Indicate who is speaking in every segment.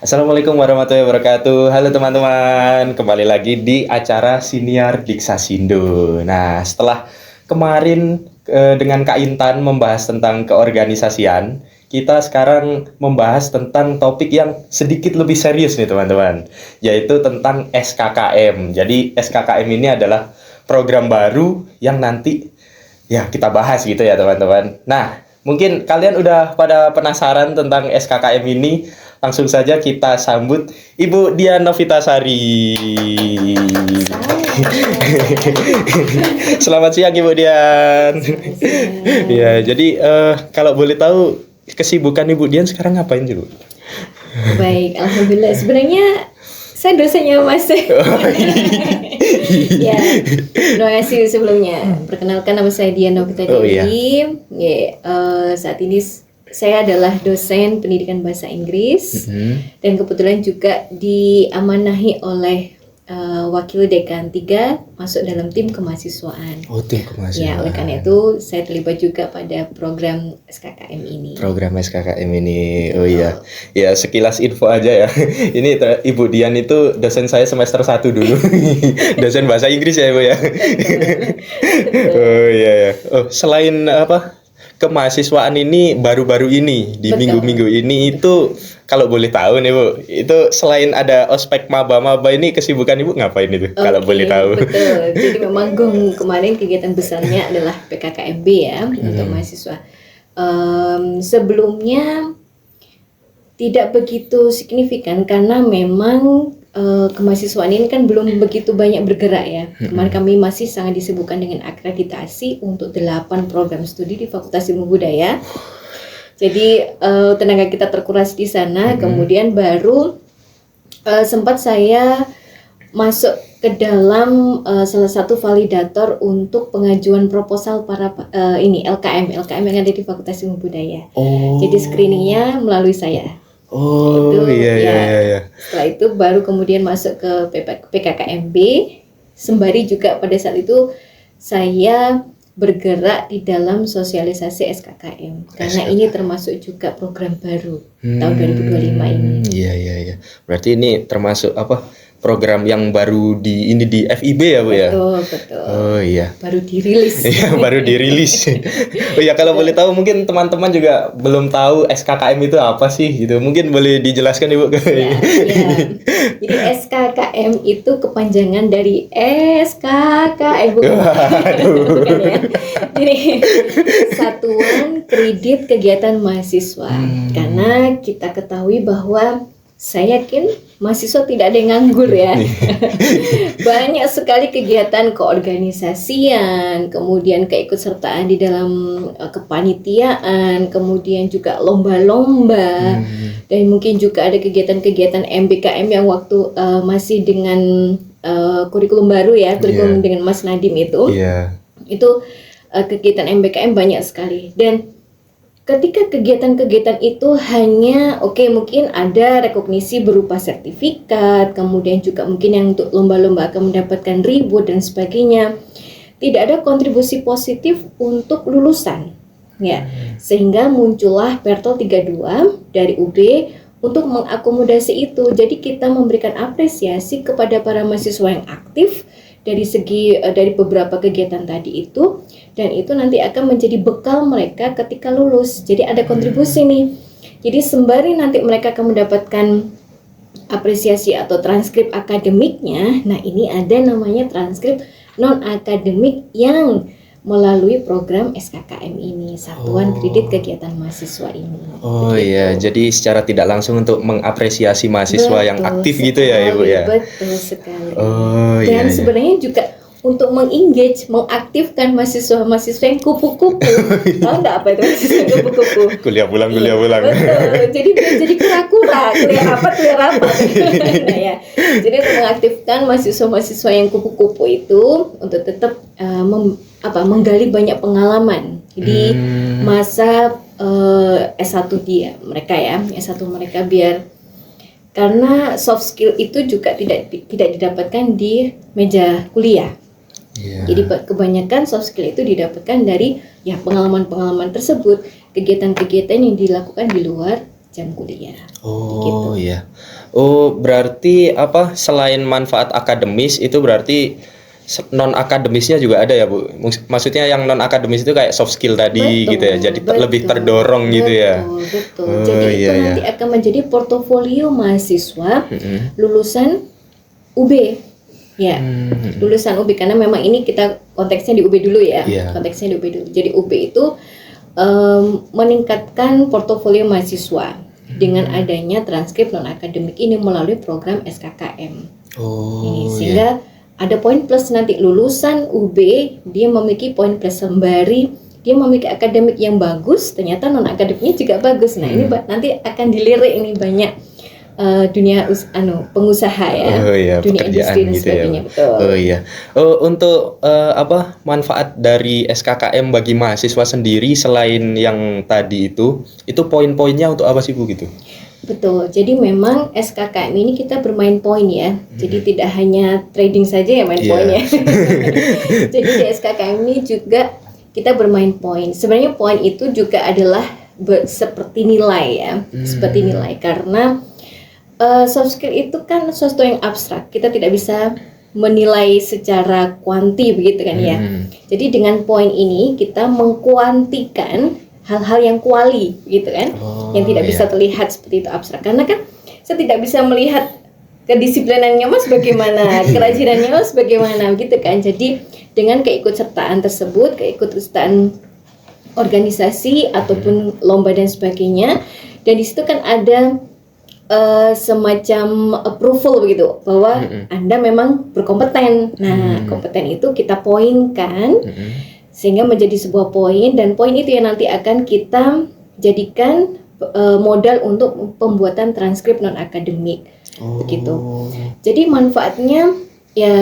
Speaker 1: Assalamualaikum warahmatullahi wabarakatuh. Halo teman-teman, kembali lagi di acara Siniar Diksasindo. Nah, setelah kemarin dengan Kak Intan membahas tentang keorganisasian, kita sekarang membahas tentang topik yang sedikit lebih serius nih teman-teman, yaitu tentang SKKM. Jadi SKKM ini adalah program baru yang nanti ya kita bahas gitu ya teman-teman. Nah, mungkin kalian udah pada penasaran tentang SKKM ini. Langsung saja kita sambut Ibu Dian Novitasari. Selamat siang Ibu Dian. Ya, jadi kalau boleh tahu kesibukan Ibu Dian sekarang ngapain sih, Bu?
Speaker 2: Baik, alhamdulillah. Sebenarnya saya dosennya Mas. Ya, terima kasih sebelumnya. Perkenalkan, nama saya Dian Novitasari.
Speaker 1: Oh, iya.
Speaker 2: Saat ini saya adalah dosen pendidikan bahasa Inggris dan kebetulan juga diamanahi oleh wakil dekan 3 masuk dalam tim kemahasiswaan.
Speaker 1: Oh, tim kemahasiswaan.
Speaker 2: Ya, oleh karena itu saya terlibat juga pada program SKKM ini.
Speaker 1: Program SKKM ini, oh iya. Ya, sekilas info aja ya. Ini Ibu Dian itu dosen saya semester 1 dulu. Dosen bahasa Inggris ya, Ibu ya. Oh iya ya. Oh, selain apa? Kemahasiswaan ini baru-baru ini di
Speaker 2: Betul.
Speaker 1: minggu-minggu ini itu kalau boleh tahu nih Bu, itu selain ada ospek maba-maba ini kesibukan Ibu ngapain itu kalau boleh tahu?
Speaker 2: Betul. Jadi memang kemarin kegiatan besarnya adalah PKKMB ya untuk mahasiswa. Sebelumnya tidak begitu signifikan karena memang kemahasiswaan ini kan belum begitu banyak bergerak ya. Kemarin kami masih sangat disibukkan dengan akreditasi untuk 8 program studi di Fakultas Ilmu Budaya. Jadi tenaga kita terkuras di sana. Kemudian baru sempat saya masuk ke dalam salah satu validator untuk pengajuan proposal para LKM yang ada di Fakultas Ilmu Budaya.
Speaker 1: Oh.
Speaker 2: Jadi screeningnya melalui saya.
Speaker 1: Oh
Speaker 2: Itu,
Speaker 1: iya.
Speaker 2: Setelah itu baru kemudian masuk ke PKKMB. Sembari juga pada saat itu saya bergerak di dalam sosialisasi SKKM karena ini termasuk juga program baru tahun 2025 ini.
Speaker 1: Iya. Berarti ini termasuk apa? Program yang baru di FIB ya, Bu ya?
Speaker 2: Betul.
Speaker 1: Oh iya.
Speaker 2: Baru dirilis.
Speaker 1: Iya, baru dirilis. Oh iya, kalau boleh tahu mungkin teman-teman juga belum tahu SKKM itu apa sih gitu. Mungkin boleh dijelaskan Ibu.
Speaker 2: Ya. Jadi SKKM itu kepanjangan dari SKKM bukan ya. Jadi Satuan Kredit Kegiatan Mahasiswa. Karena kita ketahui bahwa saya yakin mahasiswa tidak ada yang nganggur ya. Banyak sekali kegiatan keorganisasian, kemudian keikutsertaan di dalam kepanitiaan, kemudian juga lomba-lomba, dan mungkin juga ada kegiatan-kegiatan MBKM yang waktu masih dengan kurikulum baru ya, kurikulum dengan Mas Nadim itu. Itu kegiatan MBKM banyak sekali. Dan ketika kegiatan-kegiatan itu hanya mungkin ada rekognisi berupa sertifikat, kemudian juga mungkin yang untuk lomba-lomba akan mendapatkan reward dan sebagainya. Tidak ada kontribusi positif untuk lulusan. Ya. Sehingga muncullah Pertol 32 dari UB untuk mengakomodasi itu. Jadi kita memberikan apresiasi kepada para mahasiswa yang aktif dari beberapa kegiatan tadi itu, dan itu nanti akan menjadi bekal mereka ketika lulus. Jadi ada kontribusi nih. Jadi sembari nanti mereka akan mendapatkan apresiasi atau transkrip akademiknya, nah ini ada namanya transkrip non akademik yang melalui program SKKM ini, Satuan Kredit Kegiatan Mahasiswa ini.
Speaker 1: Oh iya, jadi secara tidak langsung untuk mengapresiasi mahasiswa yang aktif gitu ya Ibu ya.
Speaker 2: Betul sekali.
Speaker 1: Oh iya.
Speaker 2: Dan sebenarnya juga untuk mengaktifkan mahasiswa-mahasiswa yang kupu-kupu. Tahu nggak apa itu mahasiswa yang kupu-kupu?
Speaker 1: Kuliah pulang.
Speaker 2: Betul. Jadi biar jadi kura-kura, kuliah rapat. Nah, ya. Jadi untuk mengaktifkan mahasiswa-mahasiswa yang kupu-kupu itu untuk tetap menggali banyak pengalaman di masa S1 mereka biar, karena soft skill itu juga tidak didapatkan di meja kuliah. Jadi kebanyakan soft skill itu didapatkan dari pengalaman-pengalaman tersebut, kegiatan-kegiatan yang dilakukan di luar jam kuliah.
Speaker 1: Oh iya. Oh berarti apa selain manfaat akademis itu berarti non akademisnya juga ada ya Bu? Maksudnya yang non akademis itu kayak soft skill tadi gitu ya. Jadi lebih terdorong gitu ya.
Speaker 2: Betul.
Speaker 1: Oh,
Speaker 2: Jadi itu
Speaker 1: iya,
Speaker 2: nanti akan menjadi portofolio mahasiswa lulusan UB. Ya, lulusan UB karena memang ini kita konteksnya di UB dulu ya.
Speaker 1: Iya.
Speaker 2: Konteksnya di UB dulu. Jadi UB itu meningkatkan portofolio mahasiswa dengan adanya transkrip non akademik ini melalui program SKKM. Ini sehingga ada poin plus nanti lulusan UB dia memiliki poin plus sembari dia memiliki akademik yang bagus, ternyata non akademiknya juga bagus. Nah ini nanti akan dilirik ini banyak dunia pengusaha ya, dunia industri dan sebagainya. Betul.
Speaker 1: Oh iya. Untuk apa manfaat dari SKKM bagi mahasiswa sendiri selain yang tadi itu poin-poinnya untuk apa sih Bu gitu?
Speaker 2: Betul. Jadi memang SKKM ini kita bermain poin ya. Jadi tidak hanya trading saja ya main poinnya. Jadi di SKKM ini juga kita bermain poin. Sebenarnya poin itu juga adalah seperti nilai ya, seperti nilai karena soft skill itu kan sesuatu yang abstrak. Kita tidak bisa menilai secara kuanti begitu kan ya. Jadi dengan poin ini kita mengkuantikan hal-hal yang kuali gitu kan, yang tidak bisa terlihat seperti itu abstrak. Karena kan saya tidak bisa melihat kedisiplinannya Mas bagaimana, kerajinannya Mas bagaimana gitu kan. Jadi dengan keikutsertaan tersebut, keikutsertaan organisasi ataupun lomba dan sebagainya, dan di situ kan ada semacam approval begitu bahwa Anda memang berkompeten. Nah, kompeten itu kita poinkan sehingga menjadi sebuah poin, dan poin itu yang nanti akan kita jadikan modal untuk pembuatan transkrip non akademik. Begitu. Jadi manfaatnya ya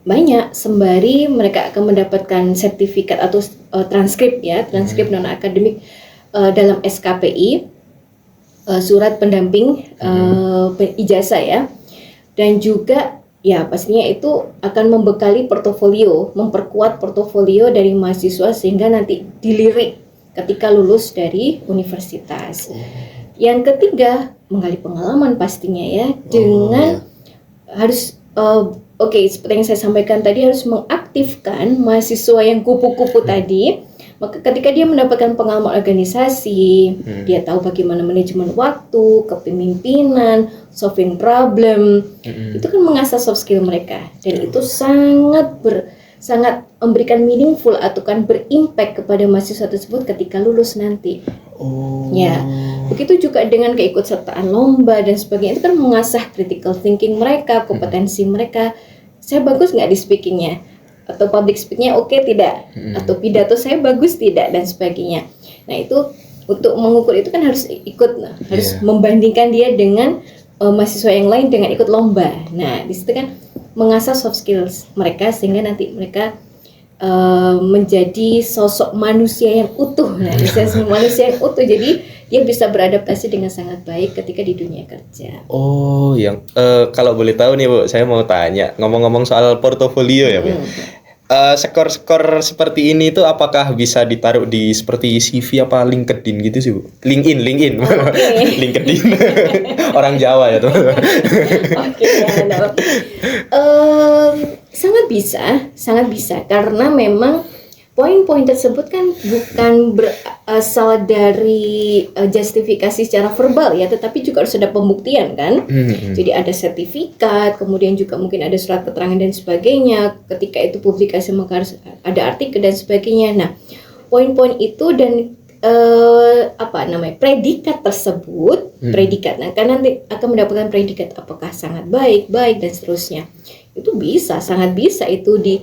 Speaker 2: banyak, sembari mereka akan mendapatkan sertifikat atau transkrip ya, transkrip non akademik dalam SKPI, surat pendamping ijazah ya, dan juga ya pastinya itu akan membekali portofolio, memperkuat portofolio dari mahasiswa sehingga nanti dilirik ketika lulus dari universitas. Yang ketiga, menggali pengalaman pastinya ya, dengan harus seperti yang saya sampaikan tadi, harus mengaktifkan mahasiswa yang kupu-kupu tadi. Maka ketika dia mendapatkan pengalaman organisasi, dia tahu bagaimana manajemen waktu, kepemimpinan, solving problem, itu kan mengasah soft skill mereka, dan itu sangat memberikan meaningful atau kan berimpact kepada mahasiswa tersebut ketika lulus nanti. Ya, begitu juga dengan keikutsertaan lomba dan sebagainya, itu kan mengasah critical thinking mereka, kompetensi mereka. Saya bagus nggak di speakingnya? Atau public speakingnya oke tidak, atau pidato saya bagus tidak, dan sebagainya. Nah itu untuk mengukur itu kan harus harus membandingkan dia dengan mahasiswa yang lain dengan ikut lomba. Nah di situ kan mengasah soft skills mereka sehingga nanti mereka menjadi sosok manusia yang utuh. Nah manusia yang utuh, jadi dia bisa beradaptasi dengan sangat baik ketika di dunia kerja.
Speaker 1: Kalau boleh tahu nih Bu, saya mau tanya, ngomong-ngomong soal portofolio ya Bu. Skor-skor seperti ini tuh apakah bisa ditaruh di seperti CV apa LinkedIn gitu sih Bu? LinkedIn. LinkedIn. Orang Jawa ya tuh. Sangat bisa karena memang poin-poin tersebut kan bukan berasal dari justifikasi secara verbal ya, tetapi juga harus ada pembuktian kan. Jadi ada sertifikat, kemudian juga mungkin ada surat keterangan dan sebagainya. Ketika itu publikasi maka harus ada artikel dan sebagainya. Nah, poin-poin itu dan predikat tersebut, predikat. Nah, kan nanti akan mendapatkan predikat apakah sangat baik dan seterusnya. Itu sangat bisa itu di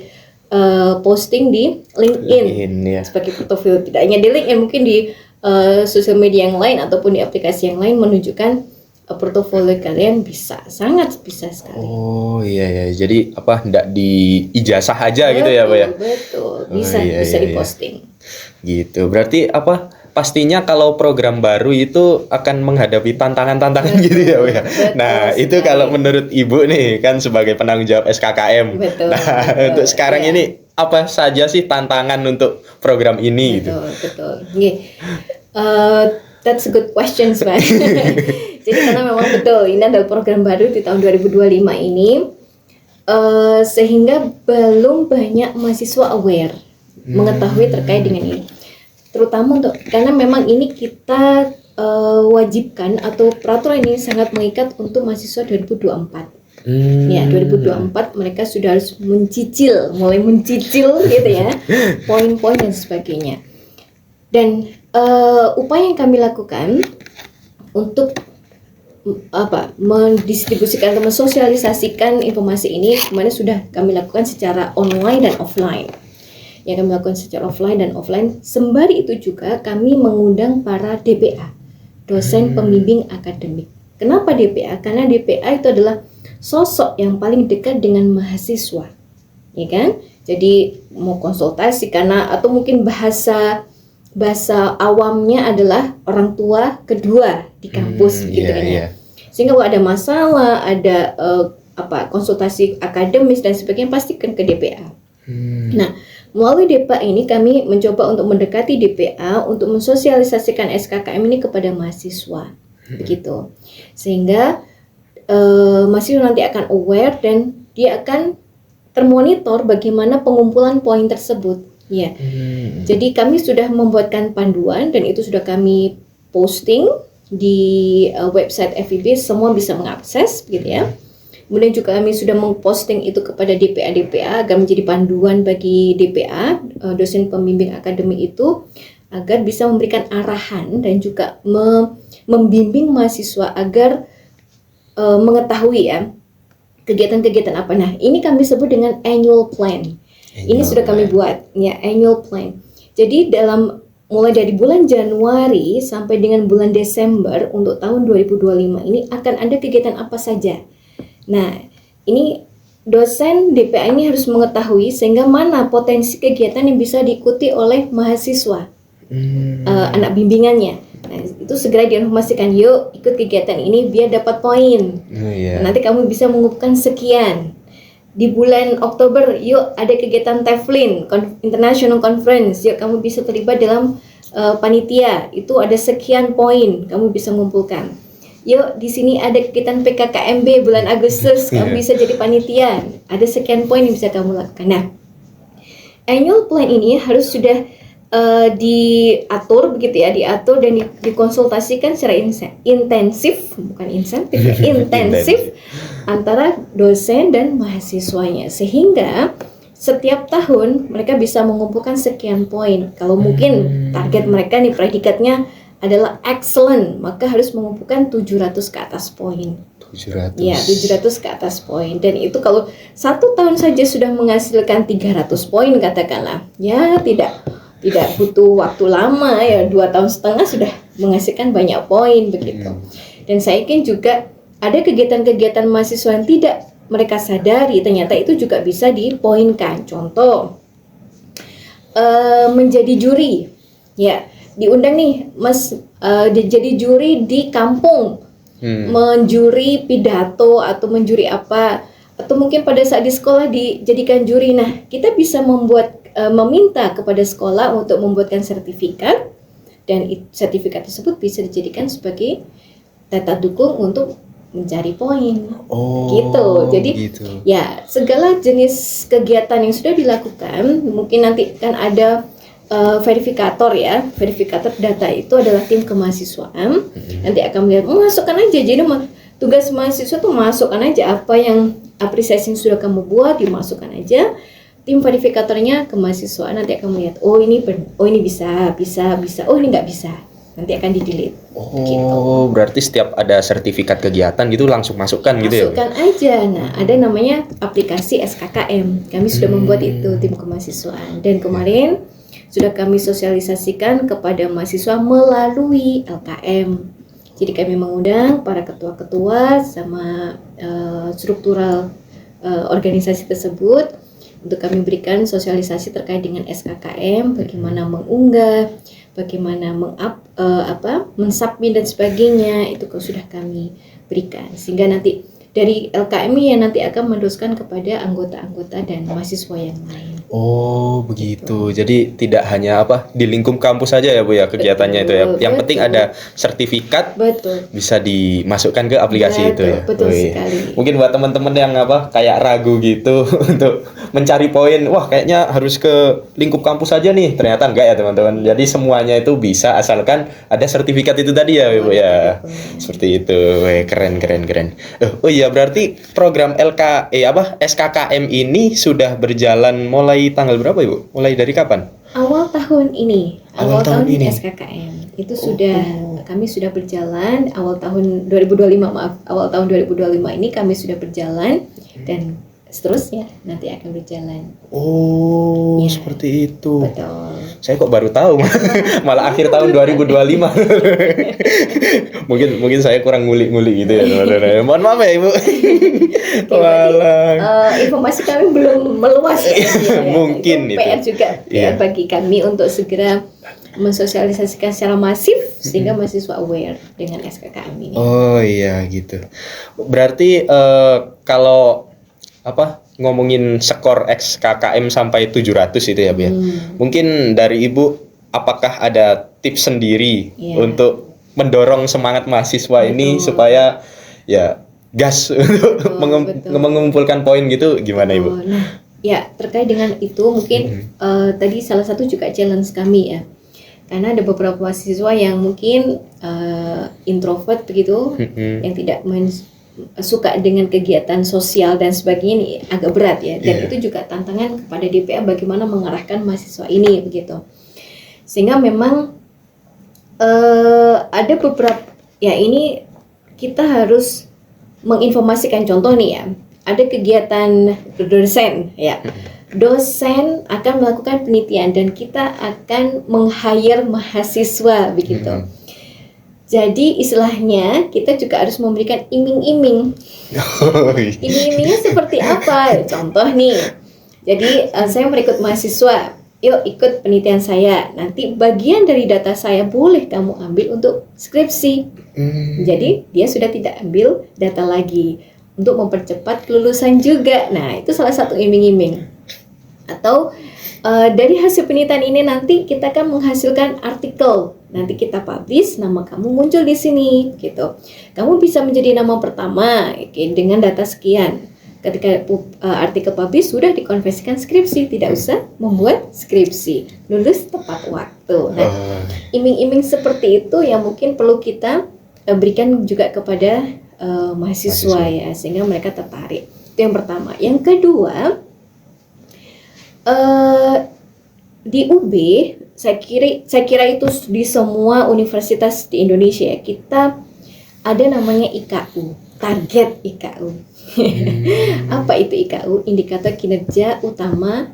Speaker 1: posting di LinkedIn ya.
Speaker 2: Sebagai portofolio, tidak hanya di LinkedIn, mungkin di sosial media yang lain ataupun di aplikasi yang lain menunjukkan portofolio kalian sangat bisa sekali.
Speaker 1: Jadi enggak di ijazah aja gitu ya Pak ya?
Speaker 2: Betul, bisa diposting.
Speaker 1: Gitu, berarti pastinya kalau program baru itu akan menghadapi tantangan-tantangan gitu ya Bu ya. Nah, itu kalau menurut Ibu nih kan sebagai penanggung jawab SKKM.
Speaker 2: Betul.
Speaker 1: Untuk sekarang ini apa saja sih tantangan untuk program ini
Speaker 2: Betul. That's a good question, Mbak. Jadi karena memang betul ini adalah program baru di tahun 2025 ini, sehingga belum banyak mahasiswa aware mengetahui terkait dengan ini. Terutama karena memang ini kita wajibkan atau peraturan ini sangat mengikat untuk mahasiswa 2024. Ya, 2024 mereka sudah harus mulai mencicil gitu ya, poin-poin dan sebagainya. Dan upaya yang kami lakukan untuk mendistribusikan atau mensosialisasikan informasi ini kemarin sudah kami lakukan secara online dan offline. Yang kami lakukan secara offline dan offline. Sembari itu juga kami mengundang para DPA, dosen pembimbing akademik. Kenapa DPA? Karena DPA itu adalah sosok yang paling dekat dengan mahasiswa, ya kan? Jadi mau konsultasi atau mungkin bahasa awamnya adalah orang tua kedua di kampus gitu kan ya. Sehingga kalau ada masalah, ada konsultasi akademis dan sebagainya pasti kan ke DPA. Nah, melalui DPA ini kami mencoba untuk mendekati DPA untuk mensosialisasikan SKKM ini kepada mahasiswa. Begitu. Sehingga mahasiswa nanti akan aware dan dia akan termonitor bagaimana pengumpulan poin tersebut. Ya, jadi kami sudah membuatkan panduan dan itu sudah kami posting di website FIB, semua bisa mengakses, gitu ya. Kemudian juga kami sudah memposting itu kepada DPA agar menjadi panduan bagi DPA, dosen pembimbing akademik itu, agar bisa memberikan arahan dan juga membimbing mahasiswa agar mengetahui ya kegiatan-kegiatan apa. Nah, ini kami sebut dengan annual plan. Ini sudah kami buat ya, annual plan. Jadi mulai dari bulan Januari sampai dengan bulan Desember untuk tahun 2025 ini akan ada kegiatan apa saja. Nah, ini dosen DPA ini harus mengetahui sehingga mana potensi kegiatan yang bisa diikuti oleh mahasiswa, anak bimbingannya. Nah, itu segera diinformasikan, yuk ikut kegiatan ini biar dapat poin. Nanti kamu bisa mengumpulkan sekian. Di bulan Oktober, yuk ada kegiatan TEFLIN, International Conference, yuk kamu bisa terlibat dalam panitia, itu ada sekian poin kamu bisa mengumpulkan. Yuk di sini ada kegiatan PKKMB bulan Agustus, kamu bisa jadi panitia, ada sekian poin yang bisa kamu lakukan. Nah, annual plan ini harus sudah diatur begitu ya, diatur dan dikonsultasikan secara intensif, bukan insentif ya, intensif antara dosen dan mahasiswanya, sehingga setiap tahun mereka bisa mengumpulkan sekian poin. Kalau mungkin target mereka nih predikatnya adalah excellent, maka harus mengumpulkan 700 ke atas poin. 700. Ya, 700 ke atas poin. Dan itu kalau 1 tahun saja sudah menghasilkan 300 poin katakanlah. Ya, tidak butuh waktu lama ya, 2,5 tahun sudah menghasilkan banyak poin begitu. Dan saya yakin juga ada kegiatan-kegiatan mahasiswa yang tidak mereka sadari ternyata itu juga bisa dipoinkan. Contoh, menjadi juri, ya diundang nih Mas, jadi juri di kampung, menjuri pidato atau menjuri apa, atau mungkin pada saat di sekolah dijadikan juri. Nah, kita bisa meminta kepada sekolah untuk membuatkan sertifikat, dan sertifikat tersebut bisa dijadikan sebagai data dukung untuk mencari poin. Gitu. Jadi ya segala jenis kegiatan yang sudah dilakukan, mungkin nanti kan ada verifikator ya. Verifikator data itu adalah tim kemahasiswaan. Nanti akan melihat, masukkan aja. Jadi tugas mahasiswa tuh masukkan aja apa yang apresiasi yang sudah kamu buat, dimasukkan aja. Tim verifikatornya kemahasiswaan nanti akan melihat, oh ini bisa, oh ini nggak bisa, nanti akan di-delete. Gitu.
Speaker 1: Berarti setiap ada sertifikat kegiatan gitu langsung masukkan gitu ya?
Speaker 2: Masukkan aja. Nah, ada namanya aplikasi SKKM. Kami sudah membuat itu, tim kemahasiswaan. Dan kemarin sudah kami sosialisasikan kepada mahasiswa melalui LKM. Jadi kami mengundang para ketua-ketua sama struktural organisasi tersebut untuk kami berikan sosialisasi terkait dengan SKKM, bagaimana mengunggah, bagaimana mensubmit dan sebagainya, itu sudah kami berikan. Sehingga nanti dari LKM yang nanti akan meneruskan kepada anggota-anggota dan mahasiswa yang lain.
Speaker 1: Oh, begitu. Jadi tidak hanya apa di lingkup kampus saja ya Bu ya kegiatannya itu ya.
Speaker 2: Betul,
Speaker 1: Yang penting
Speaker 2: betul.
Speaker 1: ada sertifikat
Speaker 2: Betul.
Speaker 1: bisa dimasukkan ke aplikasi itu
Speaker 2: Betul,
Speaker 1: ya.
Speaker 2: betul
Speaker 1: Oh, iya.
Speaker 2: sekali.
Speaker 1: Mungkin buat teman-teman yang apa kayak ragu gitu untuk mencari poin, wah kayaknya harus ke lingkup kampus saja nih. Ternyata enggak ya teman-teman. Jadi semuanya itu bisa asalkan ada sertifikat itu tadi ya Bu ya. Seperti itu. Weh, keren keren keren. Oh iya berarti program SKKM ini sudah berjalan mulai tanggal berapa Ibu? Mulai dari kapan?
Speaker 2: Awal tahun ini,
Speaker 1: Awal tahun ini.
Speaker 2: SKKM itu kami sudah berjalan awal tahun 2025 awal tahun 2025 ini kami sudah berjalan dan seterusnya nanti akan berjalan.
Speaker 1: Oh,
Speaker 2: Ya.
Speaker 1: seperti itu.
Speaker 2: Betul.
Speaker 1: Saya kok baru tahu malah akhir tahun 2025. mungkin saya kurang ngulik-ngulik gitu ya teman-teman. Mohon maaf ya Ibu. Walah.
Speaker 2: Informasi kami belum meluas ya.
Speaker 1: Mungkin
Speaker 2: itu PR
Speaker 1: itu.
Speaker 2: juga
Speaker 1: Iya.
Speaker 2: ya bagi kami untuk segera mensosialisasikan secara masif sehingga mahasiswa aware dengan SKKM ini.
Speaker 1: Oh iya gitu. Berarti kalau apa ngomongin skor XKKM sampai 700 itu ya Bu ya. Mungkin dari Ibu apakah ada tips sendiri
Speaker 2: Iya.
Speaker 1: untuk mendorong semangat mahasiswa ini
Speaker 2: Betul.
Speaker 1: supaya ya gas untuk
Speaker 2: betul.
Speaker 1: mengumpulkan poin gitu gimana Ibu?
Speaker 2: Oh, nah, ya terkait dengan itu mungkin tadi salah satu juga challenge kami ya. Karena ada beberapa mahasiswa yang mungkin introvert begitu, yang tidak suka dengan kegiatan sosial dan sebagainya ini agak berat ya. Dan
Speaker 1: Iya.
Speaker 2: itu juga tantangan kepada DPA bagaimana mengarahkan mahasiswa ini begitu. Sehingga memang ada beberapa ya ini kita harus menginformasikan contoh nih ya. Ada kegiatan dosen ya. Dosen akan melakukan penelitian dan kita akan meng-hire mahasiswa begitu. Jadi istilahnya kita juga harus memberikan iming-iming. Iming-imingnya seperti apa? Contoh nih. Jadi saya merekrut mahasiswa. Yuk ikut penelitian saya. Nanti bagian dari data saya boleh kamu ambil untuk skripsi. Jadi dia sudah tidak ambil data lagi untuk mempercepat kelulusan juga. Nah itu salah satu iming-iming. Atau dari hasil penelitian ini nanti kita akan menghasilkan artikel. Nanti kita publish, nama kamu muncul di sini, gitu. Kamu bisa menjadi nama pertama dengan data sekian. Ketika artikel publish sudah dikonversikan skripsi, tidak usah membuat skripsi, lulus tepat waktu. Nah, iming-iming seperti itu yang mungkin perlu kita berikan juga kepada mahasiswa ya, sehingga mereka tertarik. Itu yang pertama. Yang kedua, di UB saya kira itu di semua universitas di Indonesia ya, kita ada namanya IKU, target IKU. Apa itu IKU? Indikator kinerja utama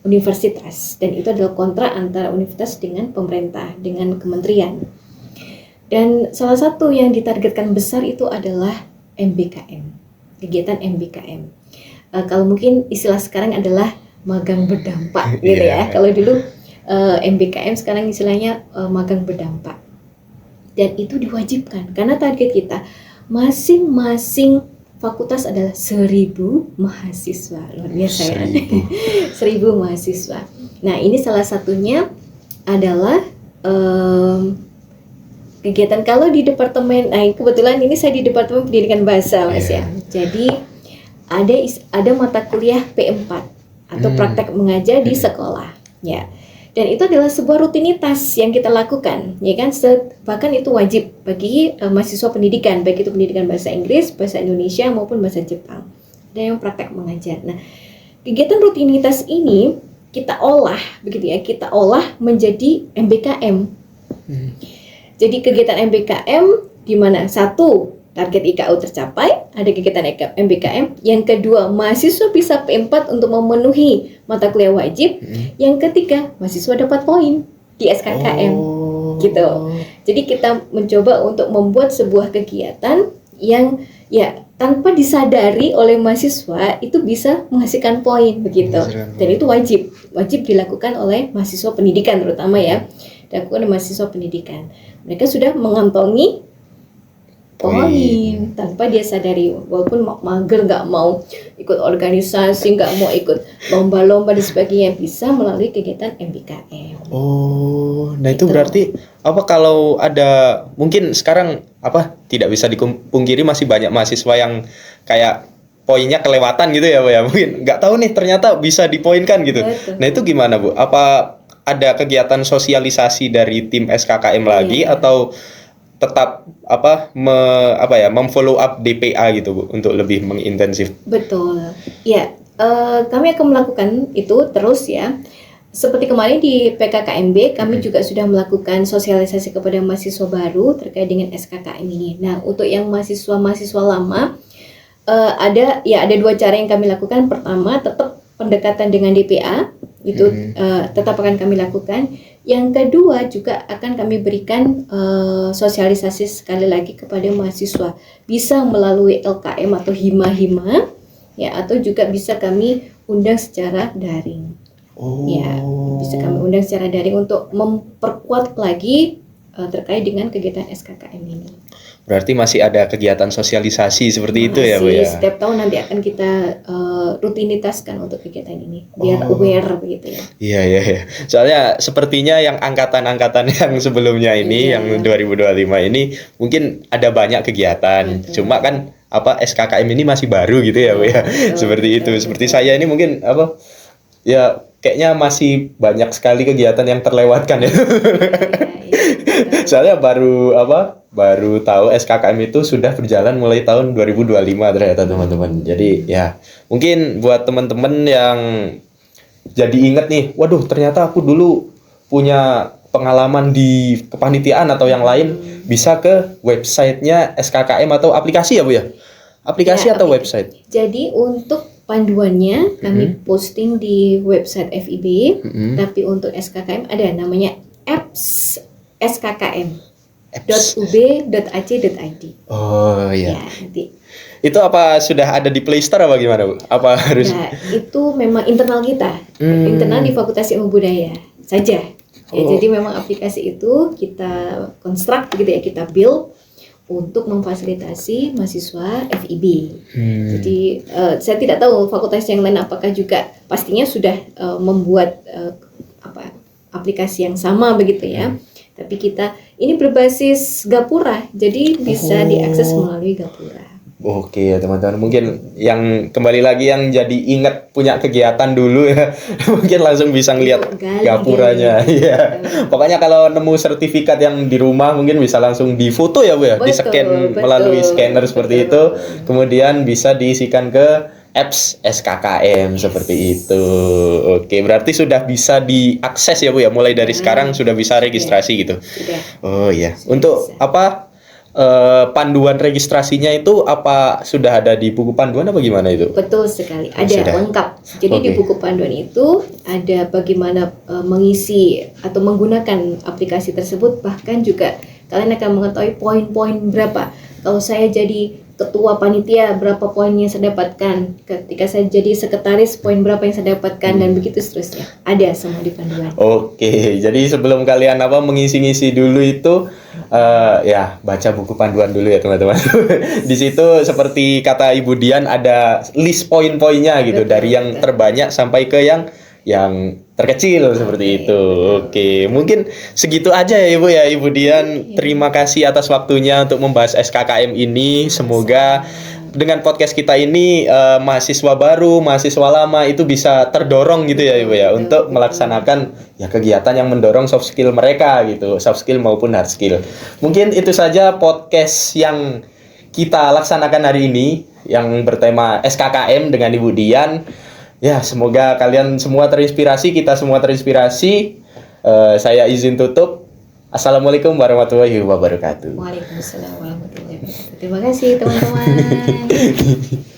Speaker 2: universitas, dan itu adalah kontrak antara universitas dengan pemerintah, dengan kementerian. Dan salah satu yang ditargetkan besar itu adalah MBKM, kegiatan MBKM. Kalau mungkin istilah sekarang adalah magang berdampak gitu ya. Kalau dulu MBKM, sekarang istilahnya magang berdampak. Dan itu diwajibkan karena target kita masing-masing fakultas adalah 1.000 mahasiswa. Luar biasa ya. 1.000 mahasiswa. Nah, ini salah satunya adalah kegiatan kalau di departemen, nah kebetulan ini saya di Departemen Pendidikan Bahasa Mas ya. Jadi ada mata kuliah P4 atau praktek mengajar di sekolah ya, dan itu adalah sebuah rutinitas yang kita lakukan ya kan, bahkan itu wajib bagi mahasiswa pendidikan, baik itu pendidikan bahasa Inggris, bahasa Indonesia maupun bahasa Jepang, dan yang praktek mengajar. Nah, kegiatan rutinitas ini kita olah begitu ya, kita olah menjadi MBKM. Jadi kegiatan MBKM di mana satu, target IKU tercapai, ada kegiatan MBKM. Yang kedua, mahasiswa bisa P4 untuk memenuhi mata kuliah wajib. Yang ketiga, mahasiswa dapat poin di SKKM. Gitu. Jadi kita mencoba untuk membuat sebuah kegiatan yang ya tanpa disadari oleh mahasiswa itu bisa menghasilkan poin begitu. Dan itu wajib dilakukan oleh mahasiswa pendidikan terutama ya. Dilakukan oleh mahasiswa pendidikan. Mereka sudah mengantongi poin tanpa dia sadari, walaupun mager nggak mau ikut organisasi, nggak mau ikut lomba-lomba dan sebagainya, bisa melalui kegiatan MBKM.
Speaker 1: Oh, nah itu
Speaker 2: Gitu.
Speaker 1: berarti apa kalau ada mungkin sekarang apa tidak bisa dipungkiri masih banyak mahasiswa yang kayak poinnya kelewatan gitu ya Bu ya. Mungkin nggak tahu nih ternyata bisa dipoinkan gitu.
Speaker 2: Betul.
Speaker 1: Nah itu gimana Bu? Apa ada kegiatan sosialisasi dari tim SKKM lagi
Speaker 2: Iya.
Speaker 1: atau tetap memfollow up DPA gitu Bu untuk lebih mengintensif?
Speaker 2: Betul. Ya, kami akan melakukan itu terus ya. Seperti kemarin di PKKMB, kami juga sudah melakukan sosialisasi kepada mahasiswa baru terkait dengan SKKM ini. Nah, untuk yang mahasiswa lama, ada dua cara yang kami lakukan. Pertama, tetap pendekatan dengan DPA, itu tetap akan kami lakukan. Yang kedua juga akan kami berikan sosialisasi sekali lagi kepada mahasiswa, bisa melalui LKM atau hima-hima, ya, atau juga bisa kami undang secara daring. Ya, bisa kami undang secara daring untuk memperkuat lagi terkait dengan kegiatan SKKM ini.
Speaker 1: Berarti masih ada kegiatan sosialisasi seperti itu ya Bu ya?
Speaker 2: Setiap tahun nanti akan kita rutinitaskan untuk kegiatan ini, biar aware begitu ya.
Speaker 1: Iya. Soalnya sepertinya yang angkatan-angkatan yang sebelumnya ini,
Speaker 2: Iya.
Speaker 1: yang 2025 ini mungkin ada banyak kegiatan.
Speaker 2: Betul.
Speaker 1: Cuma kan SKKM ini masih baru gitu ya Bu ya.
Speaker 2: Betul,
Speaker 1: Seperti itu.
Speaker 2: betul,
Speaker 1: Seperti
Speaker 2: betul.
Speaker 1: saya ini mungkin ya kayaknya masih banyak sekali kegiatan yang terlewatkan ya.
Speaker 2: Iya,
Speaker 1: Soalnya baru tahu SKKM itu sudah berjalan mulai tahun 2025 ternyata teman-teman. Jadi ya mungkin buat teman-teman yang jadi inget nih, waduh ternyata aku dulu punya pengalaman di kepanitiaan atau yang lain, bisa ke websitenya SKKM atau aplikasi ya Bu ya? Aplikasi
Speaker 2: Ya,
Speaker 1: atau
Speaker 2: aplikasi.
Speaker 1: website?
Speaker 2: Jadi untuk panduannya kami posting di website FIB, tapi untuk SKKM ada namanya apps SKKM. .ub.ac.id.
Speaker 1: Oh iya.
Speaker 2: Ya, nanti.
Speaker 1: Itu apa sudah ada di Play Store apa gimana Bu? Apa harus?
Speaker 2: Nah, itu memang internal kita, internal di Fakultas Ilmu Budaya saja. Ya, jadi memang aplikasi itu kita konstruk gitu ya, kita build untuk memfasilitasi mahasiswa FIB. Jadi saya tidak tahu fakultas yang lain apakah juga pastinya sudah membuat aplikasi yang sama begitu ya. Tapi kita ini berbasis Gapura, jadi bisa diakses melalui Gapura.
Speaker 1: Oke ya teman-teman, mungkin yang kembali lagi yang jadi ingat punya kegiatan dulu ya, mungkin langsung bisa ngeliat Gapuranya. Iya. Pokoknya kalau nemu sertifikat yang di rumah mungkin bisa langsung difoto ya Bu ya, di-scan melalui scanner seperti itu, kemudian bisa diisikan ke apps SKKM seperti itu. Oke, berarti sudah bisa diakses ya Bu ya, mulai dari sekarang sudah bisa registrasi gitu.
Speaker 2: Sudah.
Speaker 1: Oh iya.
Speaker 2: Sudah
Speaker 1: Untuk
Speaker 2: bisa.
Speaker 1: panduan registrasinya itu apa sudah ada di buku panduan apa gimana itu?
Speaker 2: Betul sekali, ada
Speaker 1: Sudah.
Speaker 2: lengkap. Jadi di buku panduan itu ada bagaimana mengisi atau menggunakan aplikasi tersebut, bahkan juga kalian akan mengetahui poin-poin berapa. Kalau saya jadi ketua panitia, berapa poin yang saya dapatkan. Ketika saya jadi sekretaris, poin berapa yang saya dapatkan, dan begitu seterusnya. Ada semua di panduan.
Speaker 1: Oke, jadi sebelum kalian mengisi-ngisi dulu itu ya baca buku panduan dulu ya teman-teman. Di situ seperti kata Ibu Dian ada list poin-poinnya gitu,
Speaker 2: Betul,
Speaker 1: dari yang terbanyak sampai ke yang terkecil seperti itu. Oke, mungkin segitu aja ya Ibu ya, Ibu Dian. Terima kasih atas waktunya untuk membahas SKKM ini. Semoga dengan podcast kita ini mahasiswa baru, mahasiswa lama itu bisa terdorong gitu ya Ibu ya, untuk melaksanakan ya kegiatan yang mendorong soft skill mereka gitu, soft skill maupun hard skill. Mungkin itu saja podcast yang kita laksanakan hari ini yang bertema SKKM dengan Ibu Dian. Ya, semoga kalian semua terinspirasi, kita semua terinspirasi. Saya izin tutup. Assalamualaikum warahmatullahi wabarakatuh.
Speaker 2: Waalaikumsalam warahmatullahi wabarakatuh. Terima kasih teman-teman.